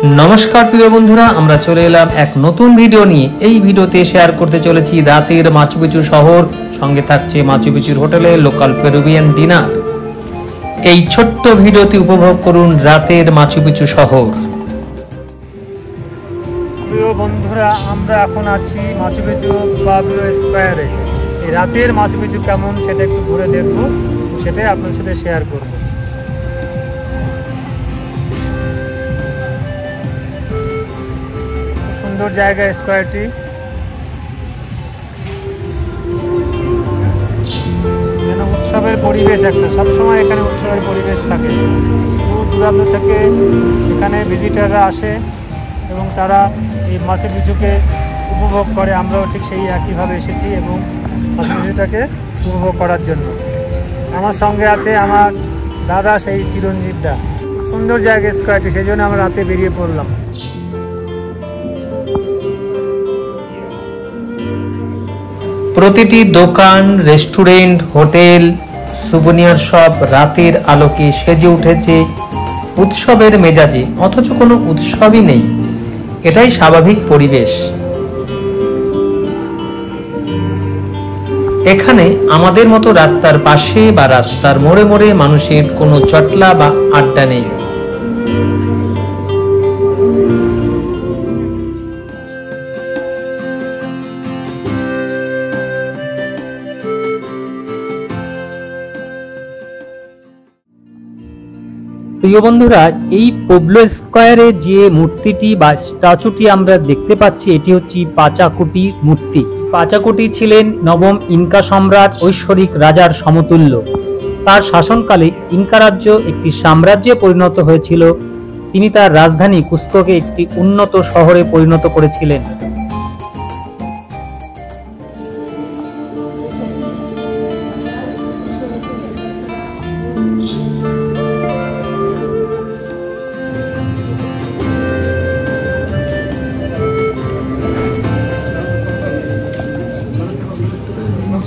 नमस्कार प्रिय बंधुरा আমরা চলে এলাম এক নতুন ভিডিও নিয়ে। এই ভিডিওতে শেয়ার করতে চলেছি রাতের মাচু পিচু শহর, সঙ্গে থাকছে মাচু পিচুর হোটেলে লোকাল পেরুভিয়ান ডিনার। এই ছোট্ট ভিডিওতে উপভোগ করুন রাতের মাচু পিচু শহর। প্রিয় বন্ধুরা, আমরা এখন আছি মাচু পিচু পাবলো স্কয়ারে। এই রাতের মাচু পিচু কেমন সেটা একটু ঘুরে দেখব, সেটাই আপনার সাথে শেয়ার করব। সুন্দর জায়গা স্কয়ারটি। এখানে উৎসবের পরিবেশ, একটা সবসময় এখানে উৎসবের পরিবেশ থাকে। দূর দূরান্ত থেকে এখানে ভিজিটাররা আসে এবং তারা এই মাচু পিচুকে উপভোগ করে। আমরাও ঠিক সেই একইভাবে এসেছি এবং মাচু পিচুটাকে উপভোগ করার জন্য। আমার সঙ্গে আছে আমার দাদা, সেই চিরঞ্জীবদা। সুন্দর জায়গা স্কয়ারটি, সেই জন্য আমরা রাতে বেরিয়ে পড়লাম। প্রতিটি দোকান, রেস্টুরেন্ট, হোটেল, সুভেনিয়ার শপ রাতের আলোকে সেজে উঠেছে উৎসবের মেজাজে, অথচ কোনো উৎসবই নেই। এটাই স্বাভাবিক পরিবেশ। এখানে আমাদের মতো রাস্তার পাশে বা রাস্তার মোড়ে মোড়ে মানুষের কোনো জটলা বা আড্ডা নেই। প্রিয় বন্ধুরা, এই পাবলো স্কয়ারে যে মূর্তিটি বা স্ট্যাচুটি আমরা দেখতে পাচ্ছি, এটি হচ্ছে পাচাকুটি মূর্তি। পাচাকুটি ছিলেন নবম ইনকা সম্রাট ঐশ্বরিক রাজার সমতুল্য। তার শাসনকালে ইনকা রাজ্য একটি সাম্রাজ্যে পরিণত হয়েছিল। তিনি তার রাজধানী কুস্কোকে একটি উন্নত শহরে পরিণত করেছিলেন।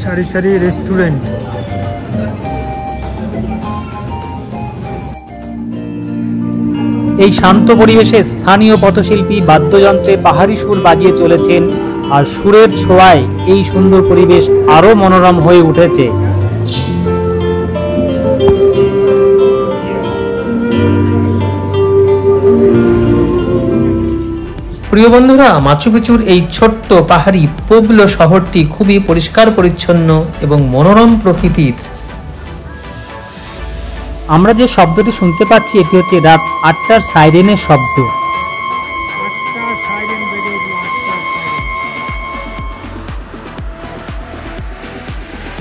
সারি সারি রেস্টুরেন্ট। এই শান্ত পরিবেশে স্থানীয় পথশিল্পী বাদ্যযন্ত্রে পাহাড়ি সুর বাজিয়ে চলেছেন, আর সুরের ছোঁয়ায় এই সুন্দর পরিবেশ আরো মনোরম হয়ে উঠেছে। প্রিয় বন্ধুরা, মাচু পিচুর এই ছোট্ট পাহাড়ি পাবলো শহরটি খুবই পরিষ্কার পরিচ্ছন্ন এবং মনোরম প্রকৃতির। আমরা যে শব্দটি শুনতে পাচ্ছি, এটি হচ্ছে রাত ৮টার সাইরেনের শব্দ।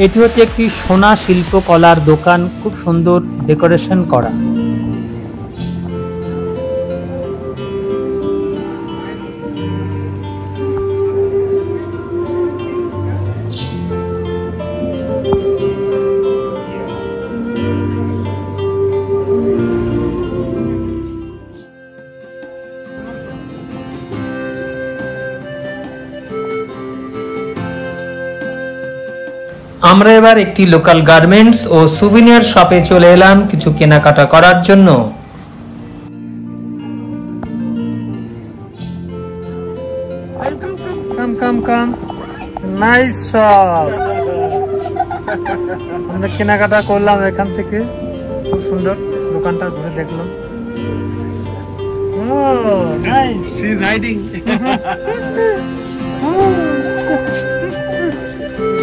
এটি হচ্ছে একটি সোনা শিল্পকলার দোকান, খুব সুন্দর ডেকোরেশন করা। আমরা এবার একটি লোকাল গার্মেন্টস ও সুভেনিয়ার শপে চলে এলাম কিছু কেনাকাটা করার জন্য। Nice shop. আমরা কেনাকাটা করলাম এখান থেকে, খুব সুন্দর দোকানটা ঘুরে দেখলাম।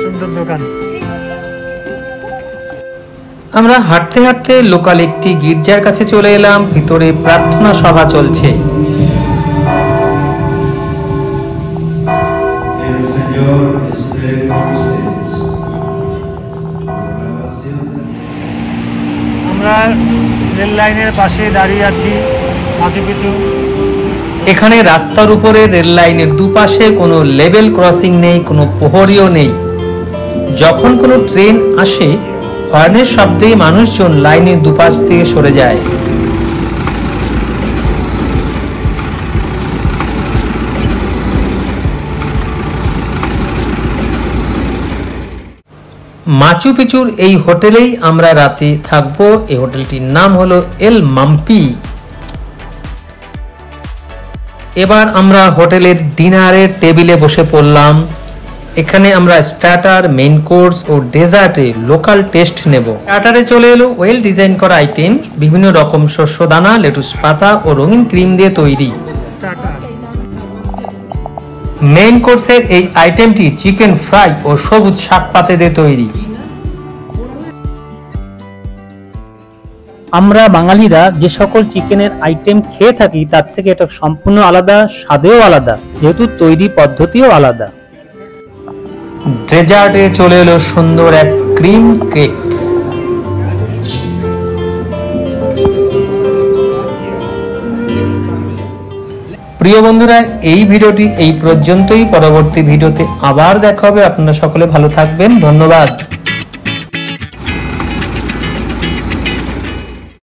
সুন্দর দোকান। আমরা হাঁটতে হাঁটতে লোকাল একটি গির্জার কাছে চলে এলাম। ভিতরে প্রার্থনা সভা চলছে। আমরা রেল লাইনের পাশে দাঁড়িয়ে আছি মাচু পিচু। এখানে রাস্তার উপরে রেল লাইনের দুপাশে কোনো লেভেল ক্রসিং নেই, কোনো প্রহরীও নেই। যখন কোনো ট্রেন আসে, হর্নের শব্দে মানুষজন লাইনের দুপাশ থেকে সরে যায়। মাচু পিচুর এই হোটেলেই আমরা রাতে থাকবো। এই হোটেলটির নাম হলো এল মাম্পি। এবার আমরা হোটেলের ডিনারের টেবিলে বসে পড়লাম। এখানে আমরা স্টার্টার, মেইন কোর্স ও ডেজার্টে লোকাল টেস্ট নেব। স্টার্টারে চলে এলো ওয়েল ডিজাইন করা আইটেম, বিভিন্ন রকম শস্য দানা, লেটুস পাতা ও রঙিন ক্রিম দিয়ে তৈরি। মেইন কোর্সের এই আইটেমটি চিকেন ফ্রাই ও সবুজ শাক পাতে দিয়ে তৈরি। আমরা বাঙালিরা যে সকল চিকেনের আইটেম খেয়ে থাকি তার থেকে এটা সম্পূর্ণ আলাদা, স্বাদেও আলাদা, যেহেতু তৈরি পদ্ধতিও আলাদা। ডেজার্টে চলে এলো সুন্দর এক ক্রিম কেক। প্রিয় বন্ধুরা, এই ভিডিওটি এই পর্যন্তই। পরবর্তী ভিডিওতে আবার দেখা হবে। আপনারা সকলে ভালো থাকবেন। ধন্যবাদ।